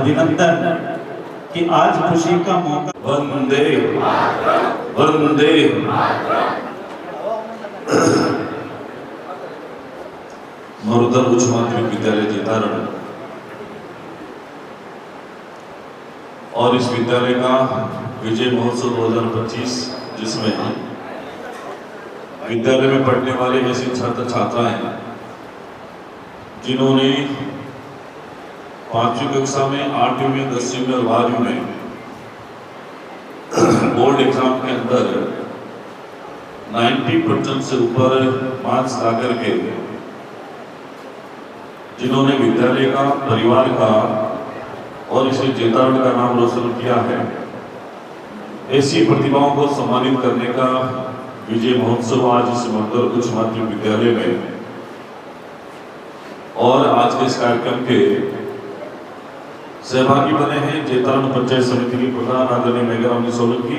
अभिनंदन कि आज खुशी का मौका। वंदे वंदे मरुधर उच्च माध्यमिक विद्यालय जेतारण और इस विद्यालय का विजय महोत्सव 2025 जिसमें विद्यालय में पढ़ने वाले ऐसे छात्र छात्राएं जिन्होंने 5वीं कक्षा में 8वीं में 10वीं में और 12वीं में बोर्ड एग्जाम के अंदर 90% से ऊपर मार्क्स ला करके जिन्होंने विद्यालय का, परिवार का और इसे जेतारण का नाम रोशन किया है, ऐसी प्रतिभाओं को सम्मानित करने का विजय महोत्सव आज इस मरुधर उच्च माध्यमिक विद्यालय में और आज के इस कार्यक्रम के सहभागी बने हैं जेतारण पंचायत समिति के प्रधान आदरणीय मेघाराम जी सोलंकी,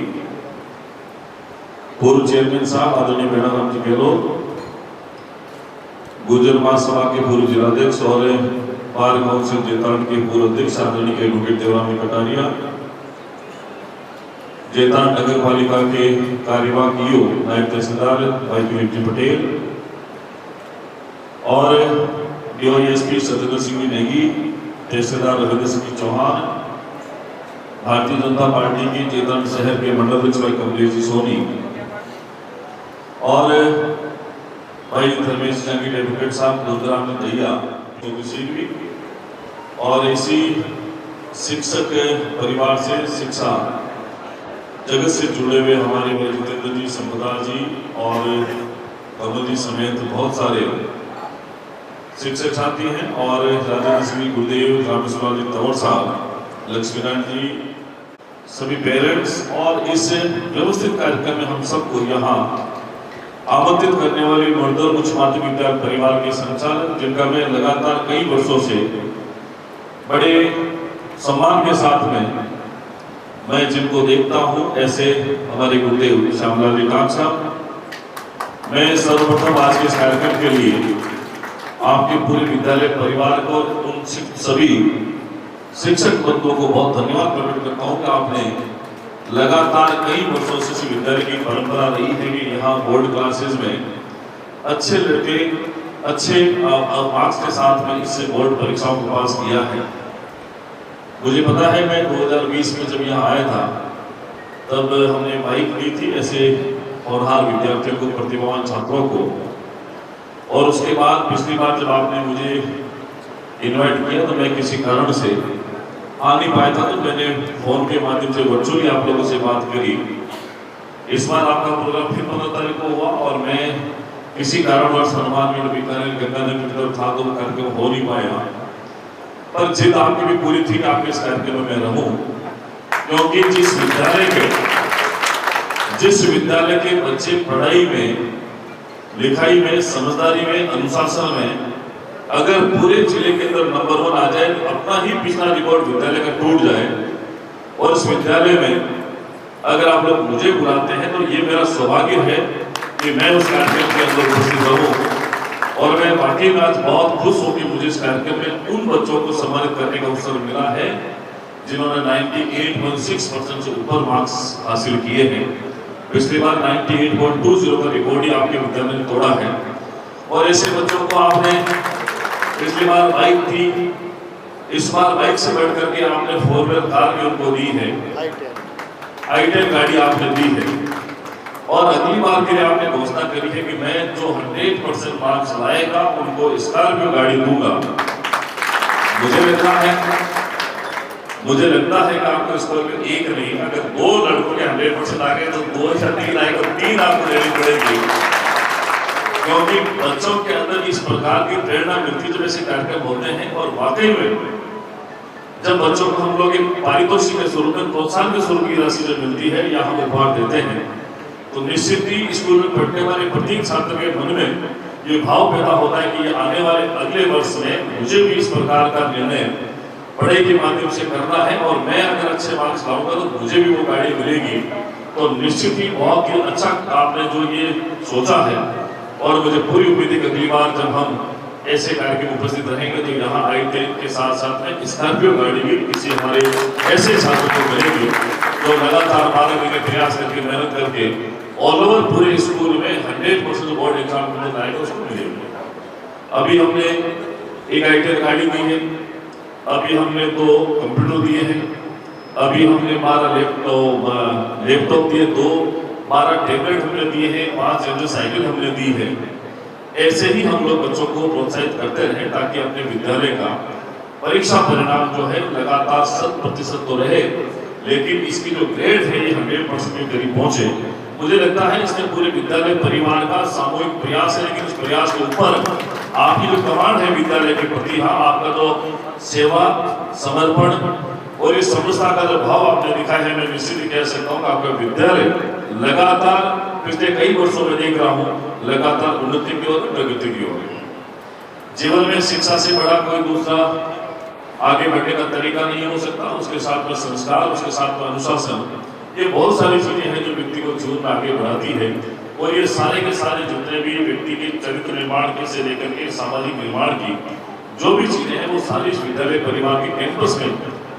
पूर्व चेयरमैन साहब आदरणीय बेणाराम जी गहलोत, गुर्जर महासभा के पूर्व जिलाध्यक्ष और बार काउंसिल जेतारण के पूर्व अध्यक्ष आदरणीय एडवोकेट देवराम कटारिया, जेतारण नगर पालिका के कार्यवाहक ईओ नायब तहसीलदार भाई विवेक पटेल और डीवाईएसपी सत्येंद्र सिंह नेगी, तहसीलदार रविंद्र सिंह चौहान, भारतीय जनता पार्टी की जेतारण शहर के मंडल अध्यक्ष भाई कमलेश जी सोनी और भाई धर्मेश जांगी एडवोकेट साहब रुद्राम दैया और इसी शिक्षक परिवार से, शिक्षा जगत से जुड़े हुए हमारे भाई जितेंद्र जी, संपदा जी और कमल जी समेत बहुत सारे शिक्षक साथी हैं और राजेंद्र सिंह गुरुदेव, रामेश्वर जी तंवर साहब, लक्ष्मीनारायण जी, सभी पेरेंट्स और इस व्यवस्थित कार्यक्रम में हम सबको यहाँ आमंत्रित करने वाले मरुधर उच्च माध्यमिक विद्यालय परिवार के संचालक, जिनका मैं लगातार कई वर्षों से बड़े सम्मान के साथ में मैं जिनको देखता हूँ, ऐसे हमारे गुरुदेव श्यामलाल जी टाक साहब, मैं सर्वप्रथम आज के इस कार्यक्रम के लिए आपके पूरे विद्यालय परिवार को, उन सभी शिक्षक बंधुओं को बहुत धन्यवाद प्रकट करता हूँ कि आपने लगातार कई वर्षों से इस विद्यालय की परंपरा रही है कि यहाँ बोर्ड क्लासेस में अच्छे लड़के अच्छे मार्क्स के साथ में इससे बोर्ड परीक्षाओं को पास किया है। मुझे पता है मैं 2020 में जब यहाँ आया था तब हमने बाइक ली थी ऐसे होनहार विद्यार्थियों को, प्रतिभावान छात्रों को, और उसके बाद पिछली बार जब आपने मुझे इनवाइट किया तो मैं किसी कारण से आ नहीं पाया था, तो मैंने फोन के माध्यम से वर्चुअली आप लोगों से बात करी। इस बार आपका प्रोग्राम फिर 15 तारीख को हुआ और मैं किसी कारणवश हनुमान में बीकानेर गंगानगर की तरफ था तो कार्यक्रम हो नहीं पाया, पर जिद आपकी भी पूरी थी कि आपके इस कार्यक्रम में रहूं, क्योंकि जिस विद्यालय के बच्चे पढ़ाई में, लिखाई में, समझदारी में, अनुशासन में अगर पूरे जिले के अंदर नंबर 1 आ जाए तो अपना ही पिछला रिकॉर्ड विद्यालय का टूट जाए, और इस विद्यालय में अगर आप लोग मुझे बुलाते हैं तो ये मेरा सौभाग्य है कि मैं उस कार्यक्रम के अंदर उपस्थित रहूं। और मैं वाकई में आज बहुत खुश हूं कि मुझे इस कार्यक्रम में उन बच्चों को सम्मानित करने का अवसर मिला है जिन्होंने 98.6% से ऊपर मार्क्स हासिल किए हैं। पिछली बार 98.20 का रिकॉर्ड ही आपके विद्यालय ने तोड़ा है, और ऐसे बच्चों को आपने, पिछली बार बाइक थी, इस बार बाइक से बढ़ करके आपने 4 व्हीलर कार भी उनको दी है, i10 गाड़ी आपने दी है, और अगली बार के लिए आपने घोषणा करी है कि मैं जो 100% मार्क्स लाएगा उनको स्कॉर्पियो गाड़ी दूंगा। मुझे लगता है कि आपको स्कॉर्पियो एक नहीं, अगर 2 लड़कों के 100% आ गए तो 2 या 3 आएगा, 3 आपको लेनी पड़ेगी, क्योंकि बच्चों के अंदर इस प्रकार की प्रेरणा मिलती जब ऐसे कार्यक्रम होते हैं। और वाकई में जब बच्चों को हम लोग एक पारितोषिक के स्वरूप में, प्रोत्साहन के स्वरूप की राशि जब मिलती है या हम उपहार देते हैं, तो निश्चित ही स्कूल में पढ़ने वाले प्रत्येक छात्र के मन में ये भाव पैदा होता है कि ये आने वाले अगले वर्ष में मुझे भी इस प्रकार का निर्णय पढ़ाई के माध्यम से करना है, और मैं अगर अच्छे मार्क्स लाऊंगा तो मुझे भी वो गाड़ी मिलेगी। तो निश्चित ही बहुत ही अच्छा आपने जो ये सोचा है, और मुझे पूरी उम्मीद है कि अगली बार जब हम ऐसे कार्यक्रम उपस्थित रहेंगे तो यहाँ आई के साथ साथ में स्कॉर्पियो गाड़ी भी किसी हमारे ऐसे छात्र को मिलेगी जो लगातार 12 महीने प्रयास करके मेहनत करके ऑल ओवर पूरे स्कूल में 100% बोर्ड एग्जाम में आएगा उसको मिलेगी। अभी हमने एक आईटी गाड़ी दी है, अभी हमने 2 कंप्यूटर दिए हैं, अभी हमने 12 लैपटॉप दिए, 12 टैबलेट हमने दिए हैं, 5 जनरल साइकिल हमने दी है। ऐसे ही हम लोग बच्चों को प्रोत्साहित करते रहे ताकि अपने विद्यालय का परीक्षा परिणाम जो है लगातार 100% तो रहे, लेकिन इसकी जो ग्रेड है ये 100% के करीब पहुंचे। मुझे लगता है इसमें पूरे विद्यालय परिवार का सामूहिक प्रयास है, लेकिन इस प्रयास के ऊपर आपकी जो कमांड है विद्यालय के प्रति, हाँ आपका जो सेवा समर्पण और इस समझता का जो भाव आपने दिखाया है, मैं निश्चित कह सकता हूँ कि आपका विद्यालय लगातार पिछले कई वर्षों में देख रहा हूँ लगातार उन्नति की ओर, प्रगति की ओर। जीवन में शिक्षा से बड़ा कोई दूसरा आगे बढ़ने का तरीका नहीं हो सकता। उसके साथ में संस्कार, उसके साथ में अनुशासन, ये बहुत सारी चीजें हैं जो व्यक्ति को जीवन में आगे बढ़ाती है। और ये सारे के सारे जितने भी व्यक्ति के चरित्र निर्माण के से लेकर के सामाजिक निर्माण की जो भी चीजें हैं वो सारी इस विद्यालय परिवार के कैंपस में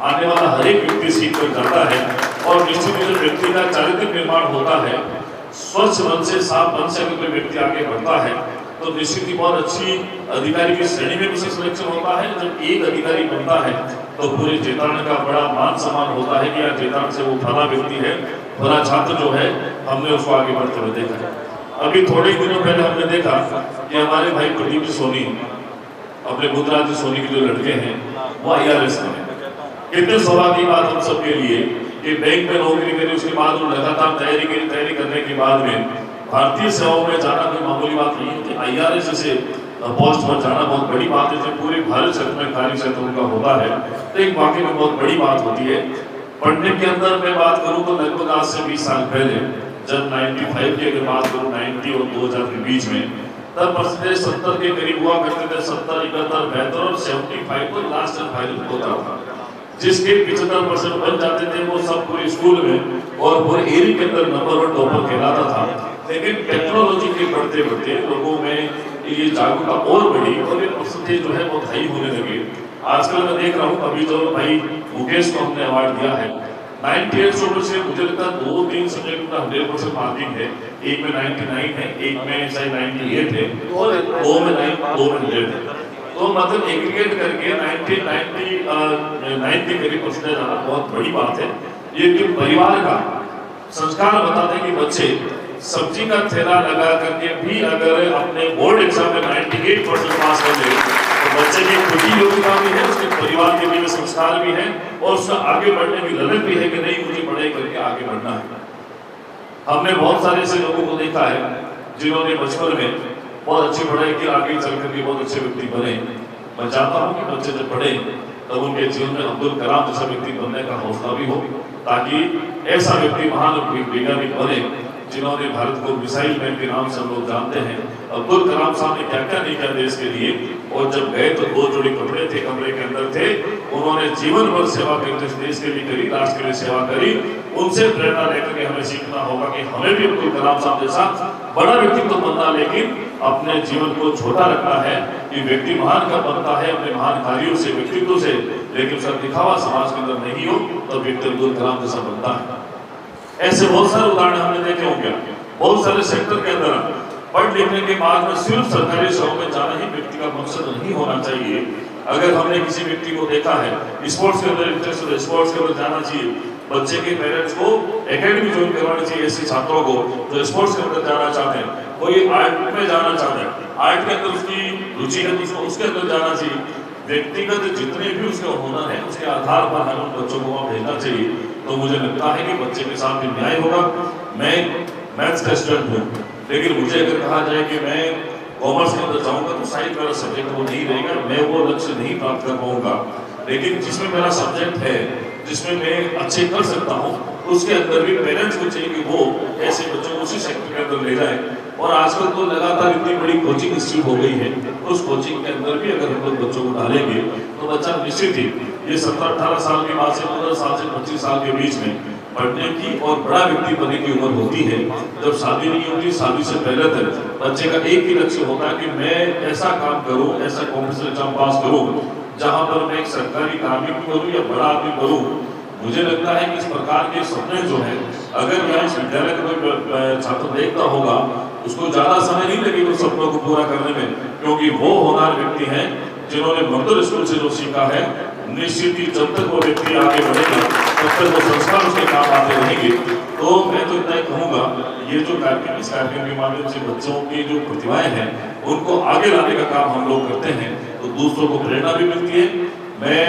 आने वाला हर एक व्यक्ति सीख कर जाता है। और निश्चित रूप से व्यक्ति का चारित्रिक निर्माण होता है। स्वच्छ मन से, साफ मन से अगर कोई व्यक्ति आगे बढ़ता है तो निश्चित ही बहुत अच्छी अधिकारी की श्रेणी में भी सिलेक्शन होता है। जब एक अधिकारी बनता है तो पूरे चेतारण का बड़ा मान सम्मान होता है कि यार चेतारण से वो फला व्यक्ति है, फला छात्र जो है, हमने उसको आगे बढ़ते हुए देखा है। अभी थोड़े दिनों पहले हमने देखा कि हमारे भाई प्रदीप सोनी, अपने बुद्धराज सोनी के जो लड़के हैं वो IRS में। कितने सौभाग्य की बात हम सबके लिए कि बैंक में नौकरी करी, उसके बाद वो लगातार तैयारी करने के बाद में भारतीय सेवाओं में जाना कोई मामूली बात नहीं है कि IRS जैसे पोस्ट पर जाना बहुत बड़ी बात है। जब पूरे भारत क्षेत्र में कार्य क्षेत्र उनका होता है तो एक वाकई में बहुत बड़ी बात होती है। पढ़ने के अंदर मैं बात करूं तो लगभग आज से 20 साल पहले जब 95 की अगर बात करूं 90 और 2000 के बीच में, तब परसेंटेज 70 के करीब हुआ करते थे, 70, 71, 72 और 75 को लास्ट एंड फाइनल होता था। जिसके 75% बन जाते थे वो सब पूरे स्कूल में और पूरे एरिया के अंदर नंबर 1 टॉपर कहलाता था। लेकिन टेक्नोलॉजी के बढ़ते बढ़ते लोगों में ये जागरूकता और बढ़ी और ये परसेंटेज जो है बहुत हाई होने लगे। आजकल मैं देख रहा हूँ, अभी जो भाई मुकेश को हमने अवार्ड दिया है 98 में से मुझे लगता है 2-3 सब्जेक्ट में 100% मार्किंग है। एक में 99 है, एक में शायद 98 है और 2 में 100 है। तो मतलब एग्रीगेट करके 90 के करीब परसेंटेज आना बहुत बड़ी बात है। ये कि परिवार का संस्कार बताते हैं कि बच्चे सब्जी का थैला लगा करके भी अगर अपने बोर्ड एग्जाम में 98% पास कर ले तो बच्चे की खुद ही योग्यता भी है, उसके परिवार के भी संस्कार भी है और उसका आगे बढ़ने की ललक भी है कि नहीं मुझे पढ़ाई करके आगे बढ़ना है। हमने बहुत सारे ऐसे लोगों को देखा है जिन्होंने बचपन में बहुत अच्छी पढ़ाई की, आगे चल करके बहुत अच्छे व्यक्ति बने। मैं चाहता हूँ कि बच्चे जब पढ़े तब उनके जीवन में अब्दुल कलाम जैसा व्यक्ति बनने का हौसला भी हो, ताकि ऐसा व्यक्ति महान वैज्ञानिक बने जिन्होंने भारत को मिसाइल मैन के नाम से हम लोग जानते हैं। अब्दुल कलाम साहब ने क्या क्या नहीं किया देश के लिए, और जब गए तो 2 जोड़ी कपड़े थे, कमरे के अंदर थे, उन्होंने जीवन भर सेवा करके देश के लिए करी, राष्ट्र के लिए सेवा करी। उनसे प्रेरणा लेकर के हमें सीखना होगा कि हमें भी अब्दुल कलाम साहब जैसा बड़ा व्यक्तित्व बनना, लेकिन अपने जीवन को छोटा रखना है कि व्यक्ति महान का बनता है अपने महान कार्यों से, व्यक्तित्व से, लेकिन उसका दिखावा समाज के अंदर नहीं हो तो व्यक्ति अब्दुल कलाम जैसा बनता है। ऐसे बहुत सारे उदाहरण हमने देखे होंगे बहुत सारे सेक्टर के अंदर। पढ़ लिखने के बाद में सिर्फ सरकारी सेवा में जाना ही व्यक्ति का मकसद नहीं होना चाहिए। अगर हमने किसी व्यक्ति को देखा है स्पोर्ट्स के अंदर इंटरेस्ट है, स्पोर्ट्स के अंदर जाना चाहिए। बच्चे के पेरेंट्स को एकेडमी ज्वाइन करवानी चाहिए ऐसे छात्रों को जो स्पोर्ट्स के अंदर जाना चाहते हैं। कोई आर्ट में जाना चाहता है, आर्ट के अंदर उसकी रुचि है तो उसको उसके अंदर जाना चाहिए। व्यक्तिगत जितने भी उसके हुनर है उसके आधार पर हमें उन बच्चों को वहाँ भेजना चाहिए। तो मुझे लगता है कि बच्चे के साथ भी न्याय होगा। मैं मैथ्स का स्टूडेंट हूँ, लेकिन मुझे अगर कहा जाए कि मैं कॉमर्स के अंदर जाऊँगा तो शायद मेरा सब्जेक्ट वो नहीं रहेगा, मैं वो लक्ष्य नहीं प्राप्त कर पाऊंगा। लेकिन जिसमें मेरा सब्जेक्ट है, जिसमें मैं अच्छे कर सकता हूँ, उसके अंदर भी पेरेंट्स को चाहिए कि वो ऐसे बच्चों को उसी सेक्टर के अंदर ले जाए। और आजकल तो लगातार इतनी बड़ी कोचिंग इंस्टीट्यूट हो गई है, उस कोचिंग के अंदर भी अगर हम लोग बच्चों को डालेंगे तो बच्चा निश्चित ही ये 17-18 साल की बात से 15 साल से 25 साल के बीच में पढ़ने की और बड़ा व्यक्ति बनने की उम्र होती है। जब शादी नहीं होती, शादी से पहले तक बच्चे का एक ही लक्ष्य होता है कि मैं ऐसा काम करूं, ऐसा कॉम्पिटिशन एग्जाम पास करूं जहां पर मैं एक सरकारी कार्मिक बनूं या बड़ा आदमी बनूं। मुझे लगता है कि इस प्रकार के सपने जो है, अगर यहाँ इस विद्यालय का कोई छात्र देखता होगा, उसको ज्यादा समय नहीं लगेगा उस सपनों को पूरा करने में, क्योंकि वो होनहार व्यक्ति हैं जिन्होंने मंदिर स्कूल से जो सीखा है। निश्चित ही जब तक वो व्यक्ति आगे बढ़ेगा तब तक वो संस्कार उसके काम आते रहेंगे। तो मैं तो इतना ही कहूँगा, ये जो कार्यक्रम, इस कार्यक्रम के माध्यम से बच्चों की जो प्रतिभाएं हैं उनको आगे लाने का काम हम लोग करते हैं, तो दूसरों को प्रेरणा भी मिलती है। मैं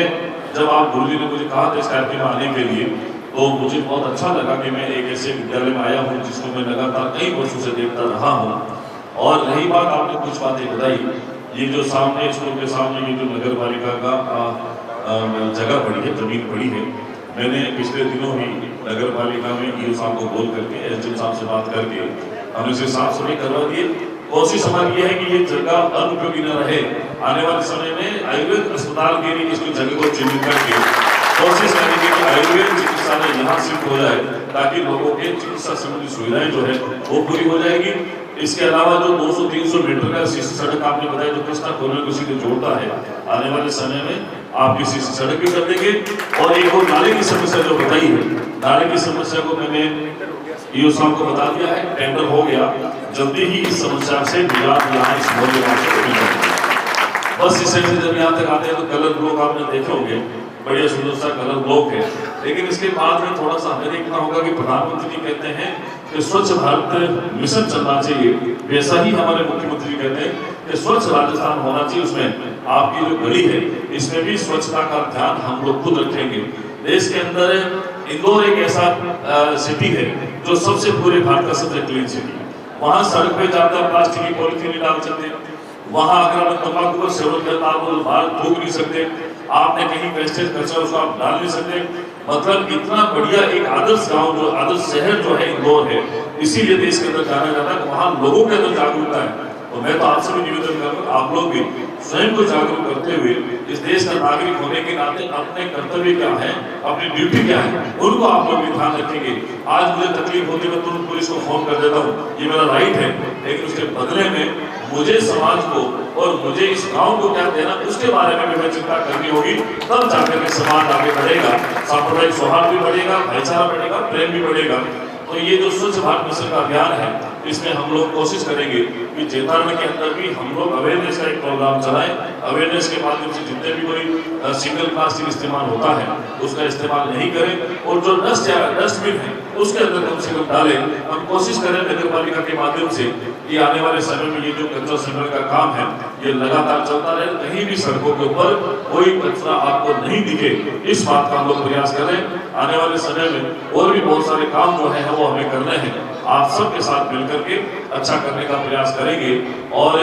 जब आप गुरु जी ने मुझे कहा था इस कार्यक्रम में आने के लिए, तो मुझे बहुत अच्छा लगा कि मैं एक ऐसे विद्यालय में आया हूँ जिसको मैं लगातार कई वर्षों से देखता रहा हूँ। और रही बात, आपने कुछ बातें बताई, ये जो सामने स्कूल के सामने ये जो नगर पालिका का जगह पड़ी है, जमीन पड़ी है, मैंने पिछले दिनों ही नगर पालिका में ईओ साहब को बोल करके, एसडीएम साहब से बात करके हमने इसे साफ सफाई करवा दी। कोशिश हमारी ये है कि ये जगह अनुपयोगी न रहे। आने वाले समय में आयुर्वेद अस्पताल के लिए इसकी जगह को चिन्हित करके कोशिश करेंगे कि आयुर्वेद चिकित्सालय यहाँ शिफ्ट हो जाए, ताकि लोगों के चिकित्सा संबंधी सुविधाएं जो है वो पूरी हो जाएगी। इसके अलावा जो 200-300 मीटर का सीसी सड़क आपने बताया जो कृष्णा कॉलोनी को सीधे जोड़ता है, आने वाले समय में आपकी सीसी सड़क भी कर देंगे। और एक और नाले की समस्या जो बताई है, नाले की समस्या को मैंने ईओ साहब को बता दिया है, टेंडर हो गया, जल्दी ही इस समस्या से निजात यहाँ इस मोहल्ले वासियों को मिल जाएगी। बस इस से जब यहाँ तक आते हैं तो कलर ब्लॉक आपने देखे होंगे, बढ़िया सुंदर सा कलर ब्लॉक है। लेकिन इसके बाद में थोड़ा सा हमें देखना होगा कि प्रधानमंत्री जी कहते हैं कि स्वच्छ भारत मिशन चलना चाहिए, वैसा ही हमारे मुख्यमंत्री कहते हैं कि स्वच्छ राजस्थान होना चाहिए। उसमें आपकी जो गली है इसमें भी स्वच्छता का ध्यान हम लोग खुद रखेंगे। देश के अंदर इंदौर एक ऐसा सिटी है जो सबसे पूरे भारत का सबसे क्लीन सिटी है। वहाँ सड़क पे जाकर प्लास्टिक की पॉलिथीन नहीं डाल सकते, वहाँ अगर आप तंबाकू का सेवन करता आप बाहर थूक नहीं सकते, आपने कहीं वेस्टेज कचरा उसको आप डाल नहीं सकते। मतलब इतना बढ़िया एक आदर्श गांव, जो आदर्श शहर जो है इंदौर है, इसीलिए देश के अंदर जाना जाता है। वहाँ लोगों के अंदर जागरूकता है। और मैं तो आपसे भी निवेदन करूंगा, आप लोग भी स्वयं को जागरूक करते हुए इस देश का नागरिक होने के नाते अपने कर्तव्य क्या है, अपनी ड्यूटी क्या है, उनको आप लोग भी ध्यान रखेंगे। आज मुझे तकलीफ होती है मैं तुरंत पुलिस को फोन कर देता हूँ, ये मेरा राइट है, लेकिन उसके बदले में मुझे समाज को और मुझे इस गांव को क्या देना, उसके बारे में भी चिंता करनी होगी। तब जाकर के समाज आगे बढ़ेगा, सांप्रदायिक सौहार्द भी बढ़ेगा, भाईचारा बढ़ेगा, प्रेम भी बढ़ेगा। तो ये जो स्वच्छ भारत मिशन का अभियान है, इसमें हम लोग कोशिश करेंगे कि चेतावनी के अंदर भी हम लोग अवेयरनेस का एक प्रोग्राम चलाएं। अवेयरनेस के माध्यम से जितने भी कोई सिंगल प्लास्टिक इस्तेमाल होता है उसका इस्तेमाल नहीं करें, और जो डस्टबिन है उसके अंदर कम से कम डालें। हम कोशिश करें नगर पालिका के माध्यम से कि आने वाले समय में ये जो कचरा संग्रह का काम है ये लगातार चलता रहे, कहीं भी सड़कों के ऊपर कोई कचरा आपको नहीं दिखे, इस बात का हम लोग प्रयास करें। आने वाले समय में और भी बहुत सारे काम जो है वो हमें करने हैं, आप सबके साथ मिलकर के अच्छा करने का प्रयास करेंगे। और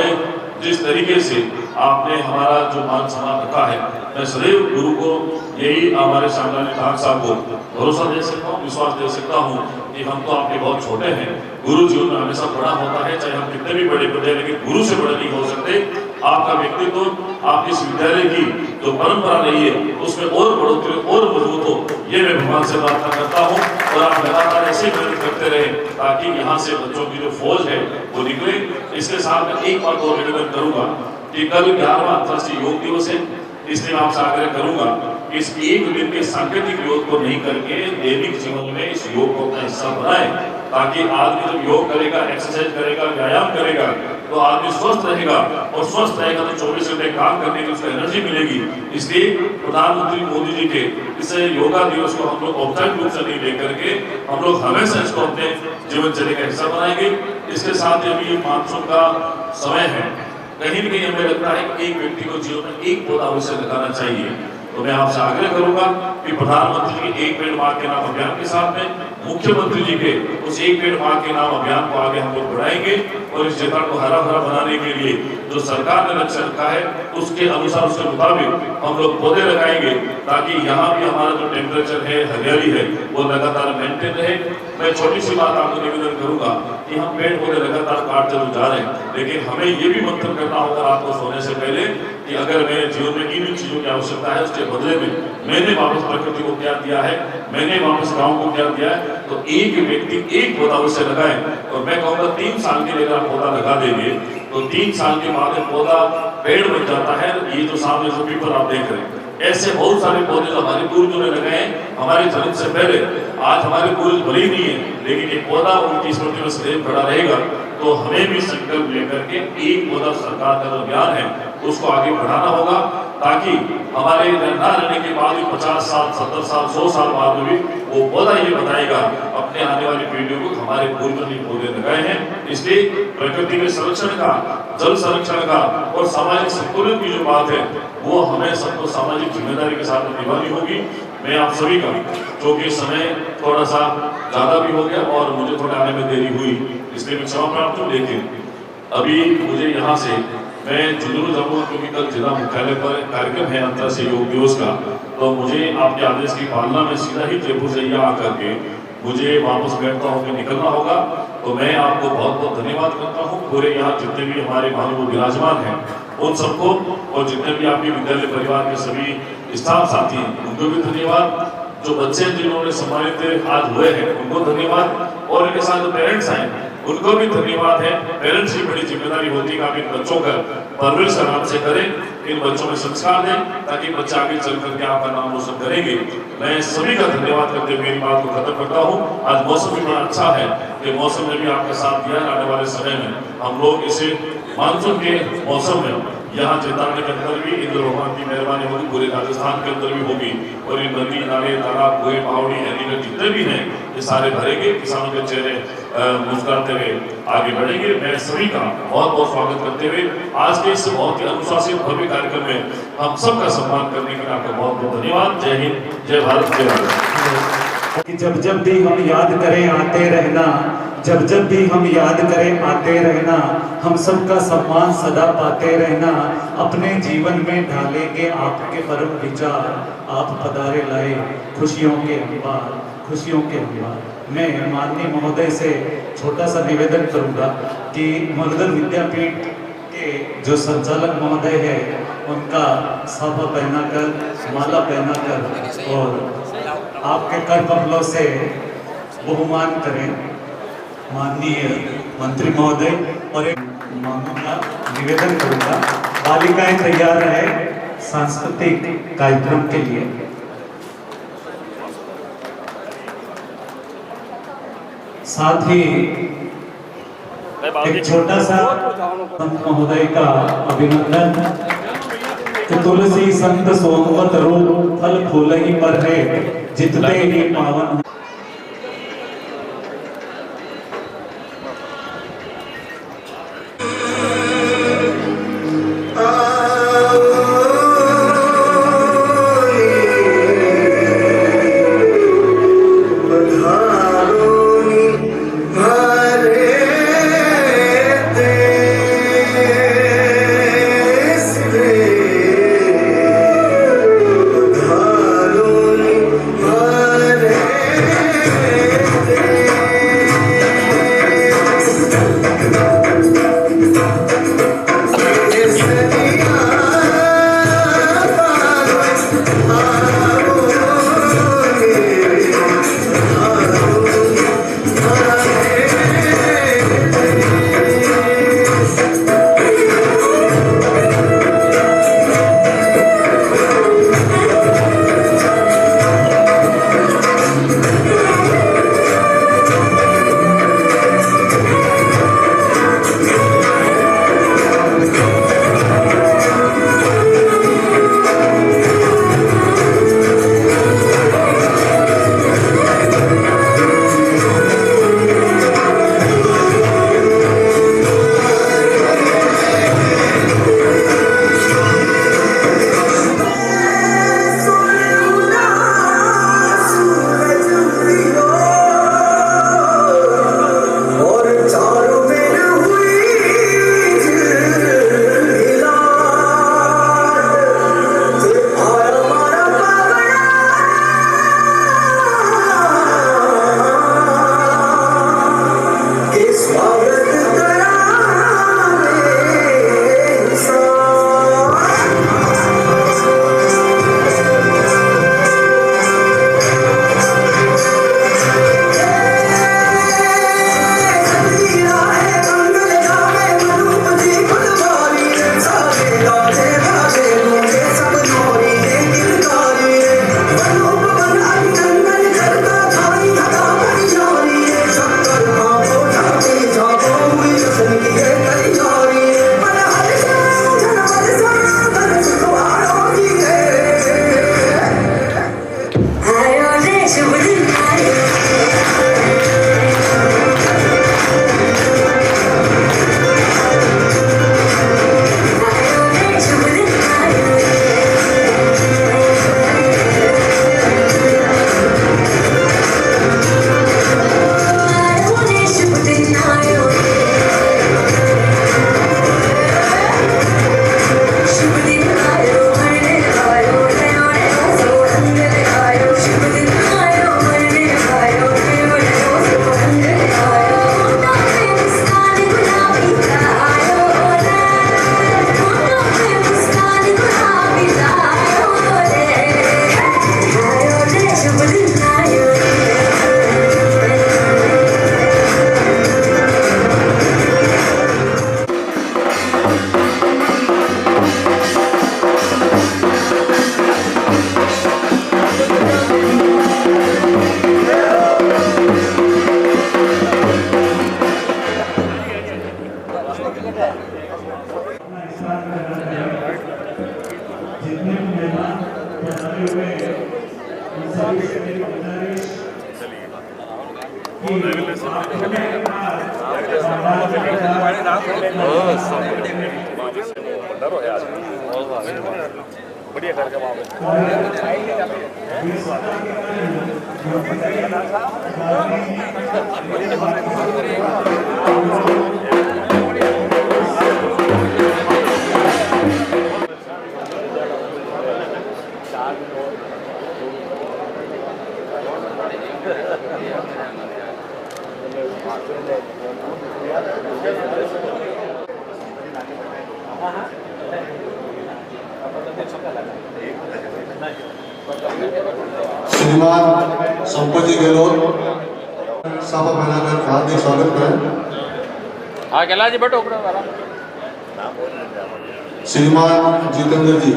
जिस तरीके से आपने हमारा जो मान सम्मान रखा है, मैं सदैव गुरु को यही हमारे सामने ठाक साहब को भरोसा दे सकता हूँ, विश्वास दे सकता हूँ कि हम तो आपके बहुत छोटे हैं, गुरु जीवन में हमेशा बड़ा होता है, चाहे हम कितने भी बड़े बड़े, लेकिन गुरु से बड़े नहीं हो सकते। आपका व्यक्तित्व, आपके इस विद्यालय की जो परंपरा रही है उसमें और बढ़ोतरी और मजबूत हो, ये मैं भगवान से प्रार्थना करता हूँ। और आप लगातार ऐसे मेहनत करते रहे ताकि यहाँ से बच्चों की जो फौज है वो निकले। इसके साथ मैं एक बात और निवेदन करूंगा कि कल 11वां अंतर्राष्ट्रीय योग दिवस है, इसलिए मैं आपसे आग्रह करूंगा कि इस एक दिन के सांकेतिक योग को नहीं करके दैनिक जीवन में इस योग को अपना हिस्सा बनाए, ताकि आदमी जब योग करेगा, एक्सरसाइज करेगा, व्यायाम करेगा तो आदमी स्वस्थ रहेगा, और स्वस्थ रहेगा तो 24 घंटे काम करने की उसको एनर्जी मिलेगी। इसलिए प्रधानमंत्री मोदी जी के इस योगा दिवस को हम लोग औपचारिक रूप से नहीं लेकर के हम लोग हमेशा इसको अपने जीवनचर्या का हिस्सा बनाएंगे। इसके साथ ही अभी मानसून का समय है, कहीं न कहीं हमें लगता है कि एक व्यक्ति को जीवन में एक पौधा अवश्य लगाना चाहिए। तो मैं आपसे आग्रह करूंगा कि प्रधानमंत्री के एक पेड़ मां के नाम अभियान के साथ में मुख्यमंत्री जी के उस एक पेड़ मां के नाम अभियान को आगे हम लोग बढ़ाएंगे, और इस जगह को हरा भरा बनाने के लिए जो सरकार ने लक्ष्य रखा है उसके अनुसार, उसके मुताबिक हम लोग पौधे लगाएंगे ताकि यहाँ भी हमारा जो टेम्परेचर है, हरियाली है, वो लगातार मेंटेन रहे। मैं छोटी सी बात आपको निवेदन करूंगा कि हम पेड़ पौधे लगातार काटते तो जा रहे हैं, लेकिन हमें ये भी मंथन करना होगा रात को सोने से पहले कि अगर मेरे जीवन में इन चीजों की आवश्यकता है, उसके बदले में मैंने वापस प्रकृति को क्या दिया है, मैंने वापस गांव को क्या दिया है, तो एक व्यक्ति एक पौधा उससे लगाए। और मैं कहूँगा 3 साल के लिए आप पौधा लगा देंगे तो 3 साल के बाद पौधा पेड़ बन जाता है। ये जो सामने जो पीपल आप देख रहे हैं, ऐसे बहुत सारे पौधे जो हमारे पूर्वजों ने लगाए हैं हमारे जन्म से पहले। आज हमारे पूर्वज भले ही नहीं है, लेकिन एक पौधा उनकी स्मृति में सदैव खड़ा रहेगा। तो हमें भी संकल्प लेकर के एक पौधा सरकार का जो अभियान है उसको आगे बढ़ाना होगा, ताकि हमारे ना रहने के बाद भी 50 साल, 70 साल, 100 साल बाद में भी वो पौधा ये बताएगा अपने आने वाली पीढ़ियों को हमारे पूर्वजों ने पौधे लगाए हैं। इसलिए प्रकृति के संरक्षण का, जल संरक्षण का और सामाजिक संतुलन की जो बात है वो हमें सबको सामाजिक जिम्मेदारी के साथ निभानी होगी। मैं आप सभी का, क्योंकि समय थोड़ा सा ज्यादा भी हो गया और मुझे थोड़ा आने में देरी हुई, इसलिए मैं क्षमा प्राप्त हूँ। लेकिन अभी मुझे यहाँ से मैं जुलूस जाऊँगा, क्योंकि कल जिला मुख्यालय पर कार्यक्रम है अंतर्राष्ट्रीय योग दिवस का। तो मुझे आपके आदेश की पालना में सीधा ही जयपुर से यहाँ आकर के मुझे वापस बैठता होकर निकलना होगा। तो मैं आपको बहुत बहुत धन्यवाद करता हूँ। पूरे यहाँ जितने भी हमारे महानुभाव विराजमान हैं उन सबको, और जितने भी आपके विद्यालय परिवार के सभी स्टाफ साथी हैं उनको भी धन्यवाद। जो बच्चे जिन्होंने सम्मानित आज हुए हैं उनको धन्यवाद, और इनके साथ जो पेरेंट्स आए उनको भी धन्यवाद है। पेरेंट्स की बड़ी जिम्मेदारी होती है कि आप इन बच्चों का परवरिश आराम से करें, इन बच्चों में संस्कार दें, ताकि बच्चे आगे चल करके आपका नाम रोशन करेंगे। मैं सभी का धन्यवाद करते हुए मेरी बात को खत्म करता हूँ। आज मौसम भी बड़ा अच्छा है कि मौसम ने भी आपका साथ दिया। आने वाले समय में हम लोग इसे मानसून के मौसम में यहाँ चेतावनी के अंदर भी इंद्र भगवान की मेहरबानी होगी, पूरे राजस्थान के अंदर भी होगी, और ये नदी, नाले, तालाब, कुएं, पहाड़ी, एनीकट जितने भी हैं ये सारे भरेंगे। किसानों के चेहरे मुस्कुराते हुए आगे बढ़ेंगे। मैं सभी का बहुत बहुत स्वागत करते हुए आज के इस बहुत ही अनुशासित भव्य कार्यक्रम में हम सबका सम्मान करने के लिए आपका बहुत बहुत धन्यवाद। जय हिंद, जय भारत, जय भारत। कि जब जब भी हम याद करें आते रहना, जब जब भी हम याद करें आते रहना, हम सबका सम्मान सदा पाते रहना। अपने जीवन में ढालेंगे आपके परम विचार, आप पधारे लाए खुशियों के अंबार, खुशियों के अंबार। मैं माननीय महोदय से छोटा सा निवेदन करूंगा कि मगधर विद्यापीठ के जो संचालक महोदय है उनका साफा पहनाकर, माला पहनाकर और आपके कर कमलों से बहुमान करें माननीय मंत्री महोदय। और एक मांगूंगा, निवेदन करूंगा, बालिकाएं तैयार रहे सांस्कृतिक कार्यक्रम के लिए। साथ ही एक छोटा सा संत महोदय का अभिनंदन कि तुलसी संत सोमवत रूप फल फूल ही पर है जितने ही पावन। बढ़िया करके श्रीमान संपत्ति गहलोत साफा पहनाकर हार्दिक स्वागत करें। हाँ केला जी बैठो श्रीमान जितेंद्र जी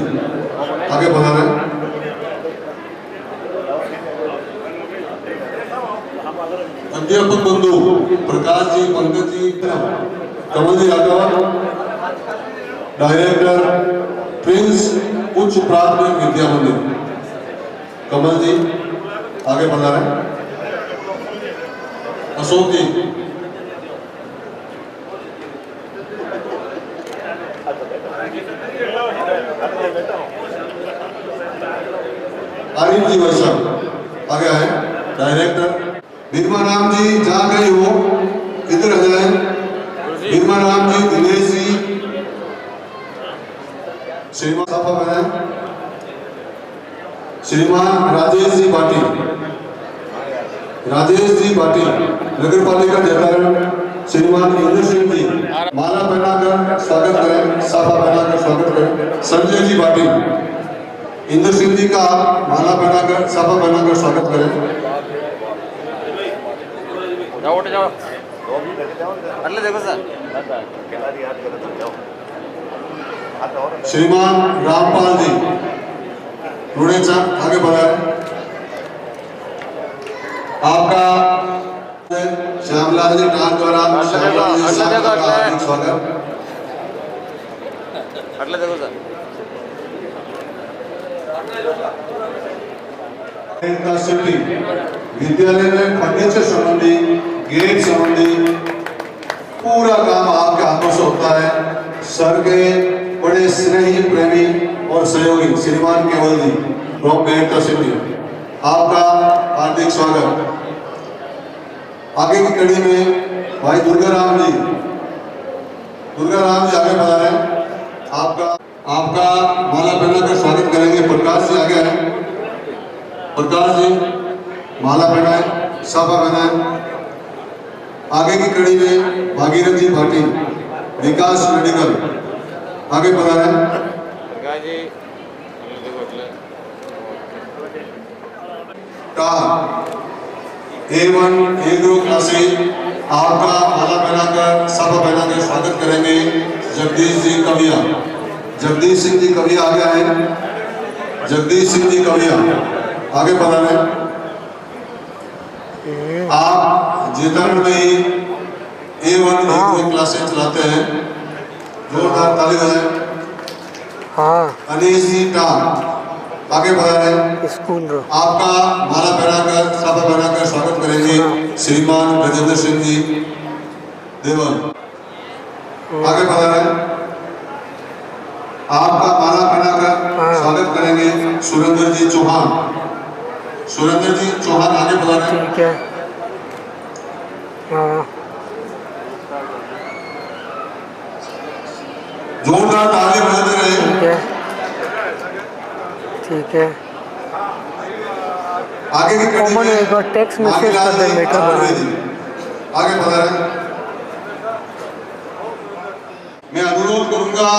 आगे बढ़ा रहे हैं। अध्यापक बंधु प्रकाश जी, पंकज जी, कमल जी राघव, डायरेक्टर प्रिंस उच्च प्राथमिक विद्या मंदिर कमल जी आगे बढ़ा रहे हैं। अशोक जी, आरिफ जी वैश्य आगे आए। डायरेक्टर बीरमा राम जी जहाँ गए हो इधर आ जाए। बीरमा राम जी, दिनेश जी, श्रीमान साफा बनाए। श्रीमान राजेश जी बाटी, राजेश जी बाटी नगर पालिका जयतारण। श्रीमान इंद्र सिंह जी माला पहनाकर स्वागत करें, साफा पहनाकर स्वागत करें। संजय जी बाटी, इंद्र सिंह जी का माला पहनाकर साफा पहनाकर स्वागत करें। जाओ उठ जाओ अगले देखो सर श्रीमान रामपाल जी रुड़ेचा आगे बढ़ाए। आपका श्यामलाल जी टान द्वारा श्यामलाल जी साहब का हार्दिक स्वागत। अगले देखो सर विद्यालय में फर्नीचर संबंधी, गेट संबंधी पूरा काम आपके हाथों से होता है। सर के बड़े स्नेही, प्रेमी और सहयोगी श्रीमान केवल जी फ्रॉम मेरठ सिटी, आपका हार्दिक स्वागत। आगे की कड़ी में भाई दुर्गा राम जी आगे बढ़ा रहे हैं। आपका माला पहनाकर स्वागत करेंगे। प्रकाश जी आगे आए। प्रकाश जी माला पहनाए, साफा पहनाए। आगे की कड़ी में भागीरथ जी भाटी विकास मेडिकल आगे बढ़ा रहे हैं। A1 A ग्रुप क्लासे आपका माला पहनाकर साफा पहनाकर स्वागत करेंगे जगदीश जी कविया। जगदीश सिंह जी कविया आगे आए। जगदीश सिंह जी कविया आगे बढ़ा रहे हैं। आप जेतरण में ही A1 A ग्रुप क्लासेस चलाते हैं, जोरदार ताली बजाएं। हाँ अनीश जी टान आगे बढ़ा रहे हैं। स्कूल रो आपका माला पहनाकर साफा पहनाकर स्वागत करेंगे श्रीमान राजेंद्र सिंह जी देवल आगे बढ़ा रहे हैं। आपका माला पहनाकर स्वागत करेंगे सुरेंद्र जी चौहान। सुरेंद्र जी चौहान आगे बढ़ा रहे हैं। ठीक है। हाँ जोरदार ताली बजाते रहे। ठीक है, ठीक है। आगे की कड़ी कॉमन एक बार टेक्स्ट मैसेज कर दे बेटा। आगे बढ़ा रहे हैं। मैं अनुरोध करूंगा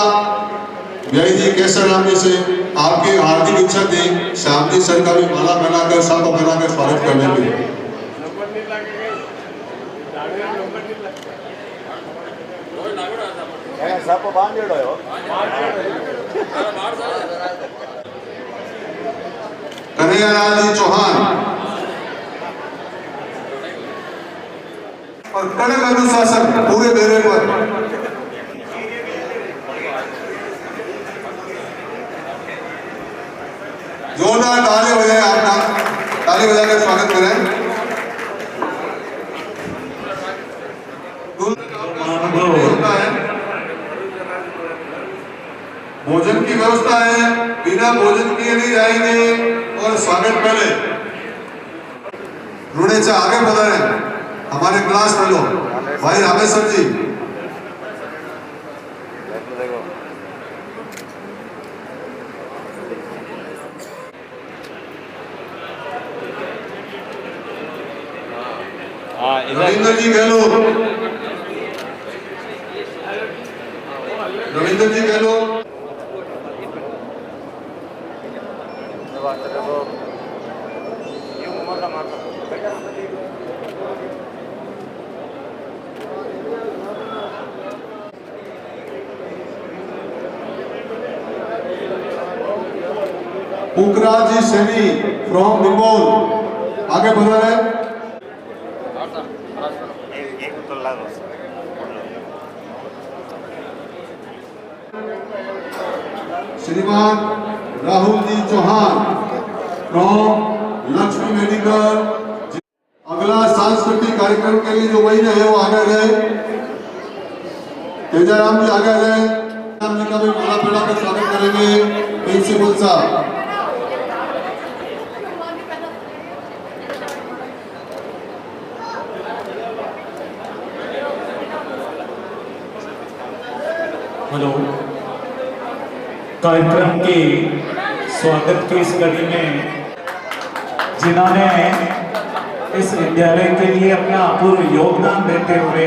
व्यय जी केसर राम जी से आपकी हार्दिक इच्छा थी श्याम जी सर का भी माला पहनाकर साफा पहनाकर स्वागत करने के लिए। कन्हैयालाल जी चौहान और कड़क अनुशासन पूरे बेरे पर जोरदार ताली बजाए आपका ताली बजाकर स्वागत करें। होता है भोजन की व्यवस्था है, बिना भोजन किए नहीं जाएंगे। और स्वागत पहले रुणेचा आगे बढ़े हमारे क्लास फेलो भाई रामेश्वर जी। रविंद्र जी गहलोत, रविंद्र जी गहलोत, पुखराज जी सैनी फ्रॉम निपोल आगे बढ़ रहे हैं। श्रीमान राहुल जी चौहान फ्रॉम लक्ष्मी मेडिकल। अगला सांस्कृतिक कार्यक्रम के लिए जो महीने है वो आगे गए। तेजाराम जी आगे गए। राम जी का भी माला पहनाकर स्वागत करेंगे प्रिंसिपल साहब। हेलो, कार्यक्रम की स्वागत की इस कड़ी में जिन्होंने इस विद्यालय के लिए अपना अपूर्व योगदान देते हुए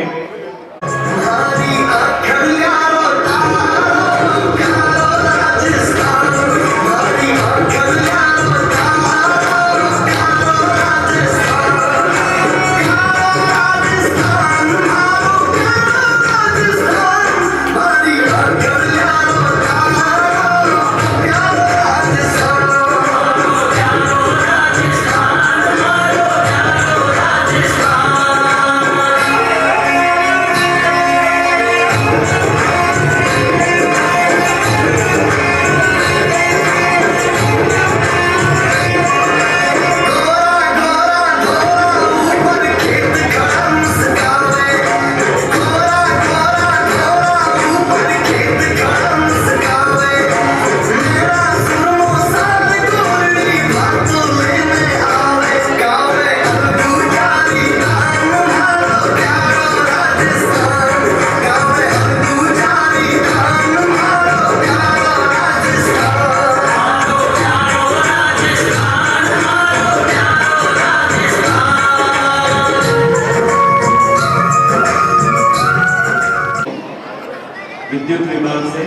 विद्युत विभाग से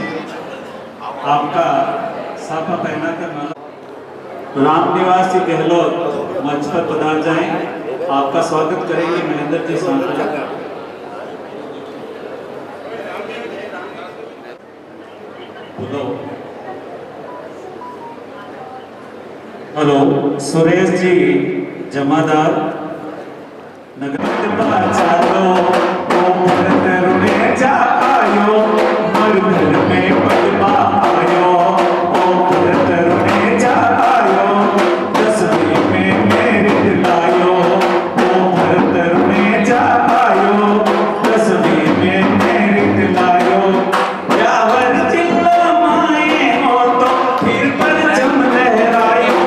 आपका साफा पहना कर माला। रामनिवास जी गहलोत मंच पर पधार जाएं। आपका स्वागत करेंगे महेंद्र जी सांसद। हेलो, सुरेश जी जमादार नगर चालो जा आयो मरुधर में पगमा आयो तरुणे जा आयो तस्वीर में मेरे दिलायो तरुणे जा आयो तस्वीर में मेरे दिलायो। ब्यावर जिला माए हो तो फिर परचम लहरायो।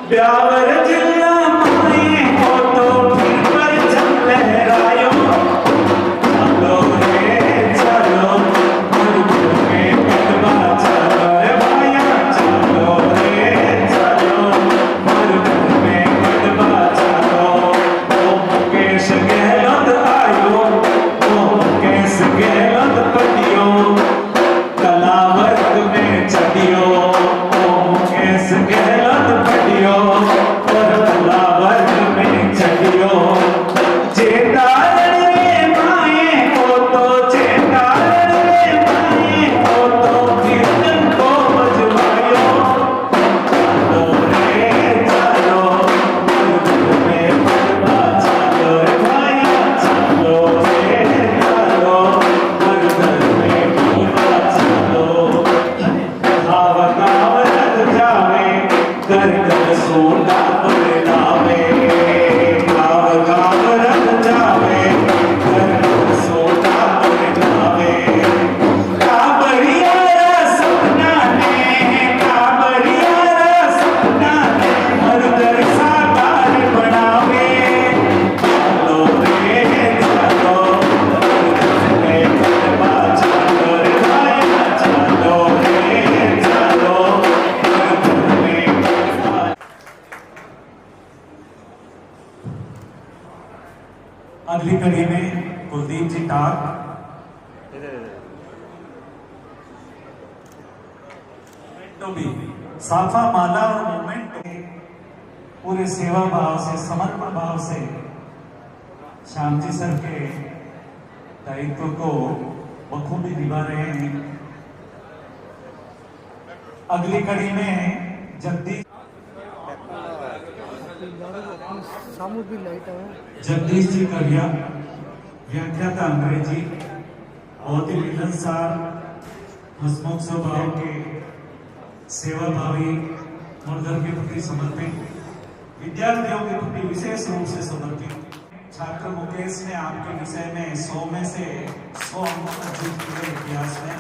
ब्यावर जिला माए हो तो फिर परचम लहरायो। चलो रे चलो मरुभूमि में पगमा चलो रे भाया। चलो रे चलो मरुभूमि में पगमा चलो। ओ मुकेश गहलोत आयो, ओ मुकेश गहलोत पटियो कला वर्ग में चढ़ियो। ओ मुकेश गहलोत पटियो और अगली कड़ी में कुलदीप जी टाक, मोमेंटो भी साफा माला और मोमेंटो पूरे सेवा भाव से, समर्पण भाव से श्याम जी सर के दायित्व को बखूबी निभा रहे हैं। अगली कड़ी में जगदीश सामूहिक लाइट है। जगदीश जी करिया, व्याख्याता अंग्रेजी, बहुत ही मिलनसार, हंसमुख स्वभाव के, सेवा भावी, मुर्दर के प्रति समर्पित, विद्यार्थियों के प्रति विशेष रूप से समर्पित छात्र मुकेश ने आपके विषय में 100 में से 100 अंक अर्जित किए इतिहास में।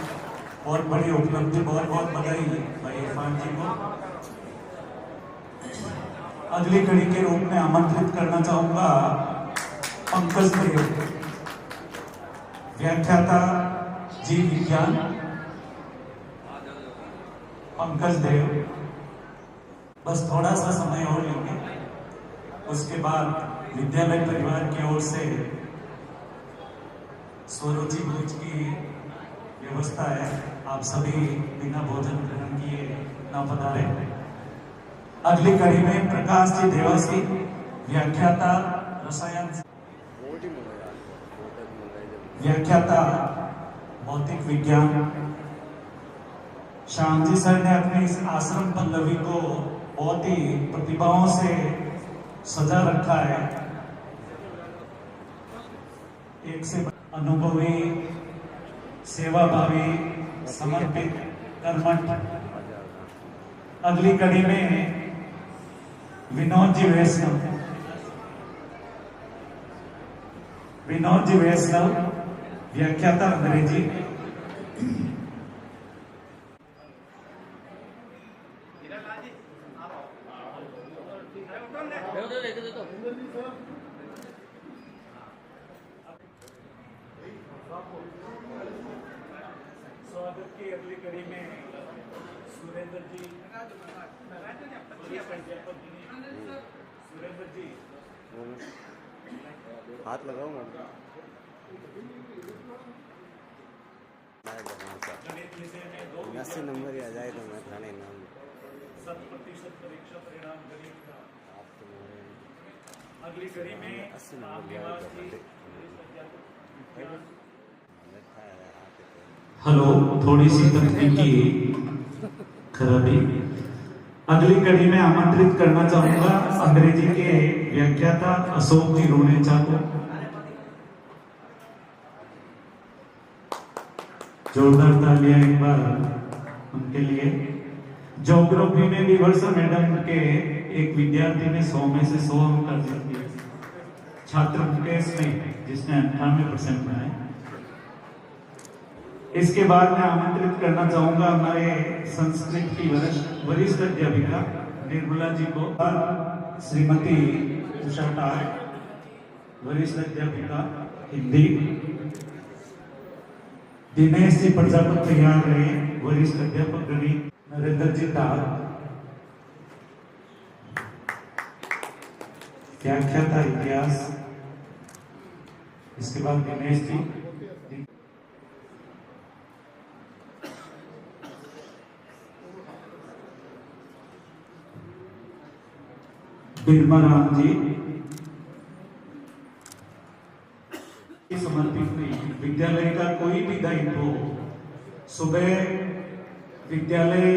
बहुत बड़ी उपलब्धि, बहुत बहुत बधाई भाई इरफान जी को। अगली कड़ी के रूप में आमंत्रित करना चाहूंगा पंकज देव, व्याख्याता जीव विज्ञान, पंकज देव। बस थोड़ा सा समय और लेंगे, उसके बाद विद्यालय परिवार की ओर से स्वरुचि भोज की व्यवस्था है। आप सभी बिना भोजन ग्रहण किए न पधारे। अगली कड़ी में प्रकाश जी देवासी, व्याख्याता रसायन, व्याख्याता भौतिक विज्ञान। श्याम जी सर ने अपने इस आश्रम पल्लवी को बहुत ही प्रतिभाओं से सजा रखा है। एक से अनुभवी, सेवाभावी, समर्पित, कर्मठ। अगली कड़ी में विनोद जी वैष्णव, विनोद जी वैष्णव, व्याख्याता अंग्रेजी। स्वागत की अगली कड़ी में सुरेंद्र जी, सुरेंद्र जी हाथ लगाऊंगा। गणित विषय में 2 80 नंबर ही आ जाए तो मैं थाने नाम 100% परीक्षा परिणाम गणित का। आप तुम्हारे अगली कड़ी में 80 नंबर आपके लिया पास तो जी। है। हेलो, थोड़ी सी तकनीकी खराबी। अगली कड़ी में आमंत्रित करना चाहूंगा अंग्रेजी के व्याख्याता अशोक जी रोनेचा को। जोरदार तालियां एक बार उनके लिए। ज्योग्राफी में भी वर्षा मैडम के एक विद्यार्थी ने 100 में से 100 अंक अर्जित किए। छात्र मुकेश ने, जिसने 98% बनाए। इसके बाद मैं आमंत्रित करना चाहूंगा हमारे संस्कृत की वरिष्ठ अध्यापिका निर्मला जी को, श्रीमती उषा टाक, वरिष्ठ अध्यापिका हिंदी। दिनेश जी प्रजापति तैयार रहे, वरिष्ठ अध्यापक गणित। नरेंद्र जी टाक, व्याख्याता इतिहास। इसके बाद दिनेश जी, बिरमाराम जी समर्पित नहीं। विद्यालय का कोई भी दायित्व हो, सुबह विद्यालय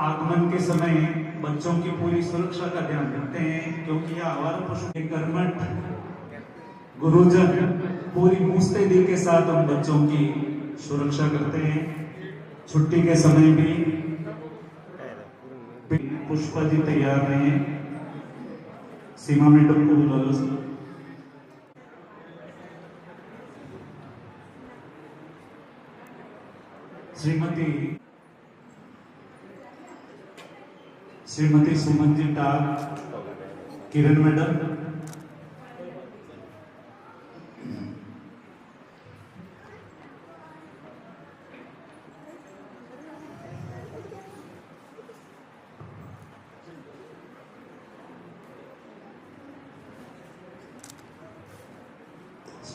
आगमन के समय बच्चों की पूरी सुरक्षा का ध्यान रखते हैं, क्योंकि यह आवारा पशु के कर्मठ गुरुजन पूरी मुस्तैदी के साथ उन बच्चों की सुरक्षा करते हैं। छुट्टी के समय भी पुष्पा जी तैयार रहे। सीमा मैडम को बुला लो। श्रीमती सुमन जी टाक, किरण मैडम,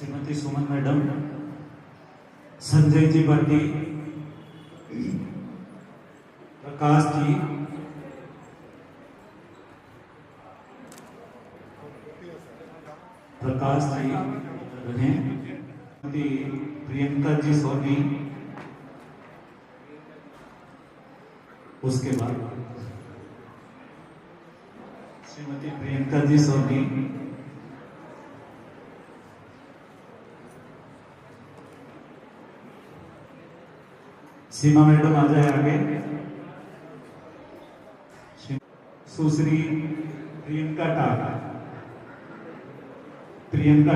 श्रीमती सुमन मैडम, संजय जी भट्टी, प्रकाश जी, रहे, श्रीमती प्रियंका जी सोनी, उसके बाद श्रीमती प्रियंका जी सोनी, सीमा मैडम आ जाए आगे, सुश्री प्रियंका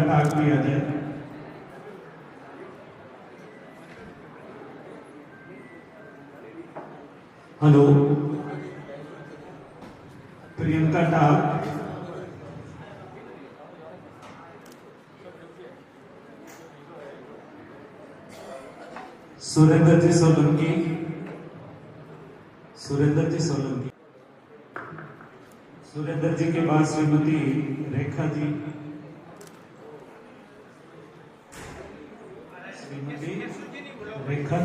टाक भी आ जाए। हेलो, प्रियंका टाक, सुरेंद्र जी सोलंकी, सुरेंद्र जी के बाद श्रीमती रेखा जी, श्रीमती रेखा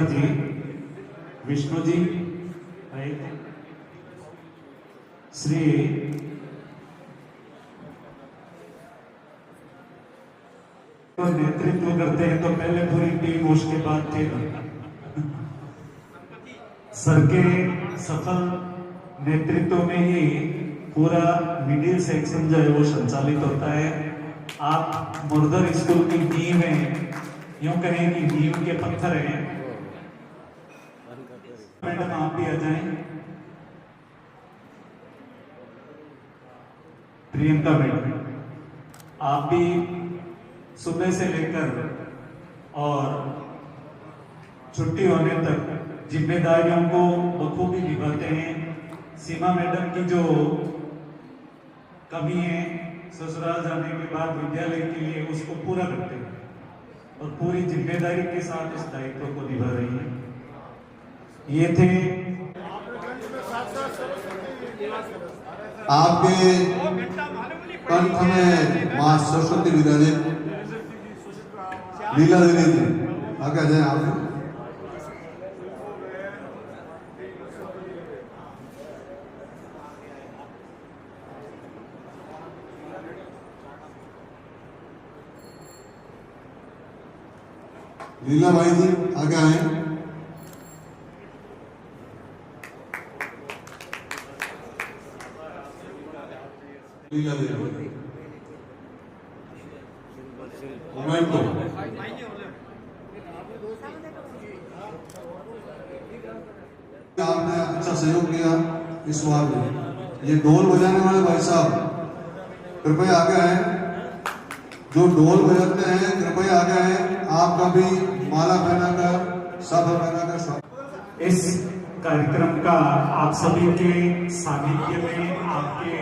जी, विष्णु जी, श्री तो नेतृत्व करते हैं तो पहले पूरी टीम, उसके बाद थे सर के सफल नेतृत्व में ही पूरा मिडिल सेक्शन जो है वो संचालित होता है। आप मुर्दर स्कूल की नींव है, यूं कहें कि नींव के पत्थर हैं। मैडम आप भी आ जाएं। प्रियंका मैडम, आप भी सुबह से लेकर और छुट्टी होने तक जिम्मेदारियों को बखूबी निभाते हैं। सीमा मैडम की जो कमी है ससुराल जाने के बाद विद्यालय के लिए, उसको पूरा करते हैं और पूरी जिम्मेदारी के साथ इस दायित्व को निभा रही है। ये थे आपके कंठ में मां सरस्वती विराजित लीला देवी जी, आगे आ जाए आप। लीला भाई जी आगे आए। लीला देवी मोमेंटो, आपने अच्छा सहयोग किया इस बार में। ये ढोल बजाने वाले भाई साहब कृपया आगे आए। जो ढोल बजाते हैं कृपया आगे आए। आपका भी माला पहनाकर सब पहनाकर स्वागत। इस कार्यक्रम का आप सभी के सानिध्य में, आपके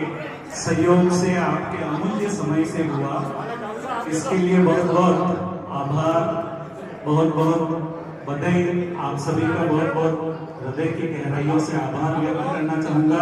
सहयोग से, आपके अमूल्य समय से हुआ, इसके लिए बहुत बहुत आभार, बहुत बहुत बधाई। आप सभी का बहुत बहुत हृदय की गहराइयों से आभार व्यक्त करना चाहूंगा।